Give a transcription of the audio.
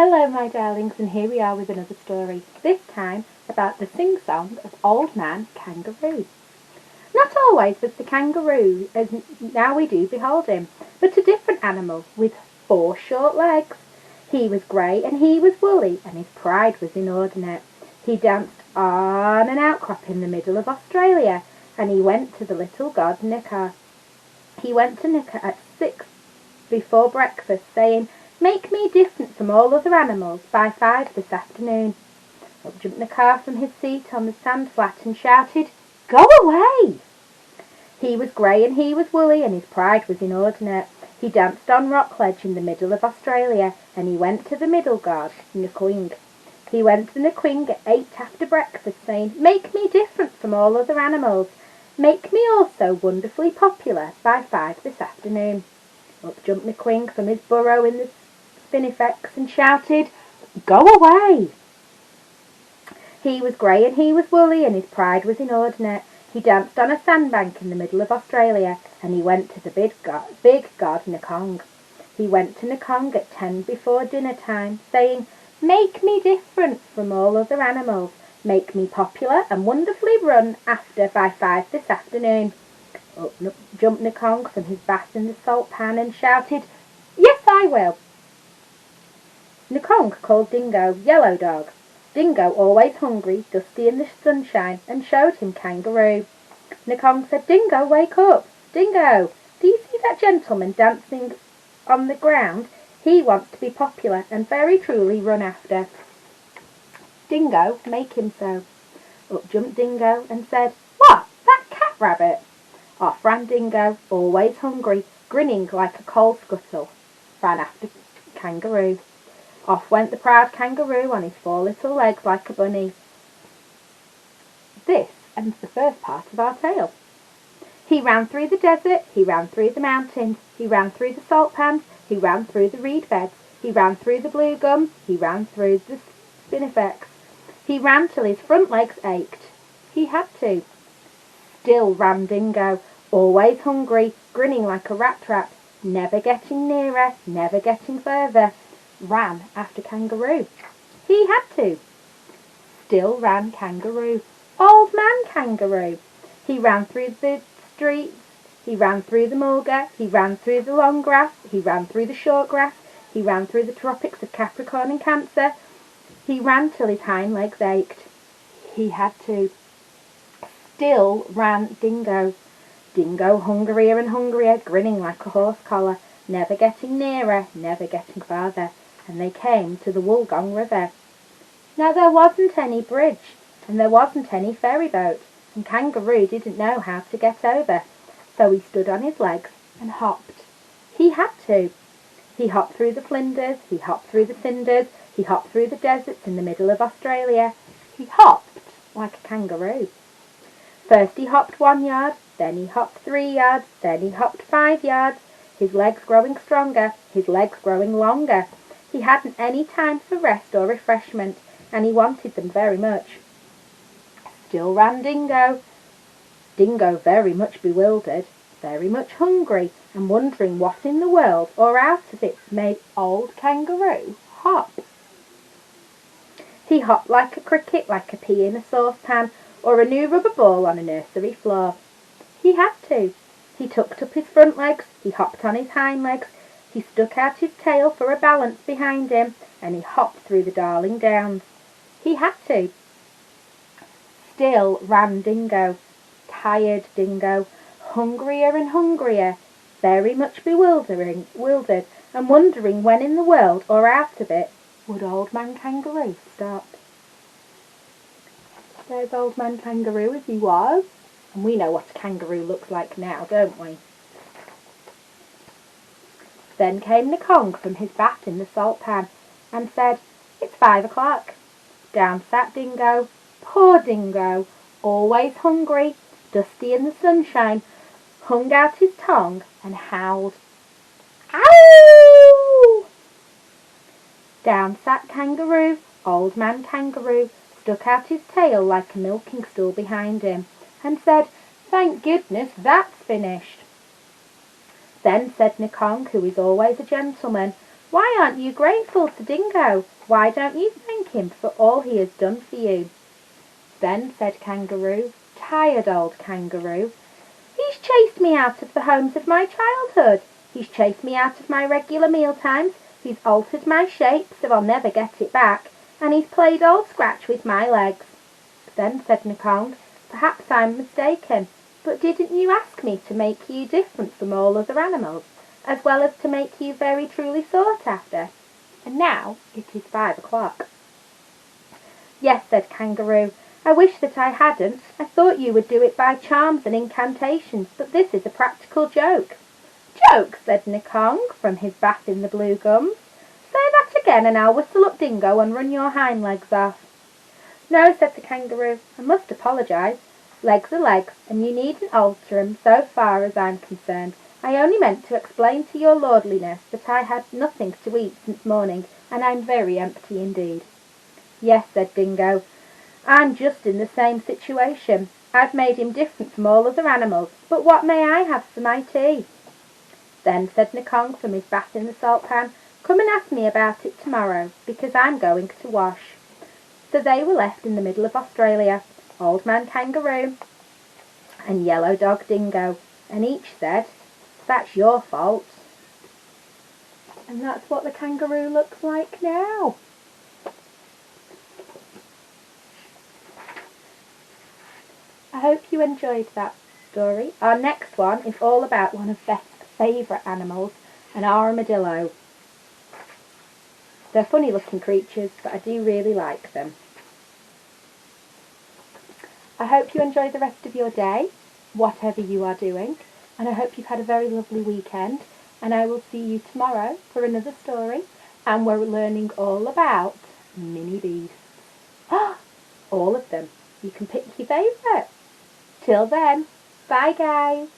Hello my darlings, and here we are with another story, this time about the sing-song of Old Man Kangaroo. Not always was the kangaroo as now we do behold him, but a different animal with 4 short legs. He was grey and he was woolly, and his pride was inordinate. He danced on an outcrop in the middle of Australia, and he went to the little god Nicker. He went to Nicker at 6 before breakfast, saying, "Make me different from all other animals by 5 this afternoon." Up jumped the car from his seat on the sand flat and shouted, "Go away!" He was grey and he was woolly, and his pride was inordinate. He danced on rock ledge in the middle of Australia, and he went to the middle god, Nquing. He went to Nquing at 8 after breakfast, saying, "Make me different from all other animals. Make me also wonderfully popular by 5 this afternoon." Up jumped Nquing from his burrow in the spinifex and shouted, "Go away!" He was grey and he was woolly, and his pride was inordinate. He danced on a sandbank in the middle of Australia, and he went to the big god Nkong. He went to Nkong at 10 before dinner time, saying, "Make me different from all other animals. Make me popular and wonderfully run after by 5 this afternoon." Up jumped Nkong from his bath in the salt pan and shouted, "Yes, I will." Nkong called Dingo Yellow Dog. Dingo, always hungry, dusty in the sunshine, and showed him Kangaroo. Nkong said, "Dingo, wake up! Dingo, do you see that gentleman dancing on the ground? He wants to be popular and very truly run after. Dingo, make him so." Up jumped Dingo and said, "What, that cat rabbit?" Off ran Dingo, always hungry, grinning like a coal scuttle, ran after Kangaroo. Off went the proud kangaroo on his 4 little legs like a bunny. This ends the first part of our tale. He ran through the desert, he ran through the mountains, he ran through the salt pans, he ran through the reed beds, he ran through the blue gums, he ran through the spinifex. He ran till his front legs ached. He had to. Still ran Dingo, always hungry, grinning like a rat trap, never getting nearer, never getting further. Ran after Kangaroo. He had to. Still ran Kangaroo, Old Man Kangaroo. He ran through the streets, he ran through the mulga, he ran through the long grass, he ran through the short grass, he ran through the tropics of Capricorn and Cancer. He ran till his hind legs ached. He had to. Still ran Dingo. Dingo, hungrier and hungrier, grinning like a horse collar, never getting nearer, never getting farther. And they came to the Wollongong River. Now there wasn't any bridge, and there wasn't any ferry boat, and Kangaroo didn't know how to get over, so he stood on his legs and hopped. He had to. He hopped through the flinders, he hopped through the cinders, he hopped through the deserts in the middle of Australia. He hopped like a kangaroo. First he hopped 1 yard, then he hopped 3 yards, then he hopped 5 yards, his legs growing stronger, his legs growing longer. He hadn't any time for rest or refreshment, and he wanted them very much. Still ran Dingo. Dingo, very much bewildered, very much hungry, and wondering what in the world or out of it made old Kangaroo hop. He hopped like a cricket, like a pea in a saucepan, or a new rubber ball on a nursery floor. He had to. He tucked up his front legs, he hopped on his hind legs, he stuck out his tail for a balance behind him, and he hopped through the Darling Downs. He had to. Still ran Dingo. Tired Dingo, hungrier and hungrier, very much bewildered, and wondering when in the world or out of it would Old Man Kangaroo stop. There's Old Man Kangaroo as he was, and we know what a kangaroo looks like now, don't we? Then came Nkong from his bath in the salt pan and said, "It's 5 o'clock." Down sat Dingo, poor Dingo, always hungry, dusty in the sunshine, hung out his tongue and howled, "Ow!" Down sat Kangaroo, Old Man Kangaroo, stuck out his tail like a milking stool behind him, and said, "Thank goodness that's finished." Then said Nkong, who is always a gentleman, Why aren't you grateful to Dingo? Why don't you thank him for all he has done for you? Then said Kangaroo, tired old Kangaroo, he's chased me out of the homes of my childhood. He's chased me out of my regular meal times. He's altered my shape so I'll never get it back. And he's played old scratch with my legs. Then said Nikong, perhaps I'm mistaken, but didn't you ask me to make you different from all other animals, as well as to make you very truly sought after? And now it is 5 o'clock. Yes, said Kangaroo, I wish that I hadn't. I thought you would do it by charms and incantations, but this is a practical joke. Joke, said Nikong from his bath in the blue gums. Say that again and I'll whistle up Dingo and run your hind legs off. No, said the Kangaroo, I must apologise. Legs are legs, and you needn't alter 'em so far as I'm concerned. I only meant to explain to your lordliness that I had nothing to eat since morning, and I'm very empty indeed. Yes, said Dingo, I'm just in the same situation. I've made him different from all other animals, but what may I have for my tea? Then said Nikong from his bath in the salt pan, come and ask me about it tomorrow, because I'm going to wash. So they were left in the middle of Australia, Old Man Kangaroo and Yellow Dog Dingo, and each said, that's your fault. And that's what the kangaroo looks like now. I hope you enjoyed that story. Our next one is all about one of Beth's favourite animals, an armadillo. They're funny looking creatures, but I do really like them. I hope you enjoy the rest of your day, whatever you are doing, and I hope you've had a very lovely weekend, and I will see you tomorrow for another story, and we're learning all about mini beasts. All of them. You can pick your favourite. Till then, bye guys.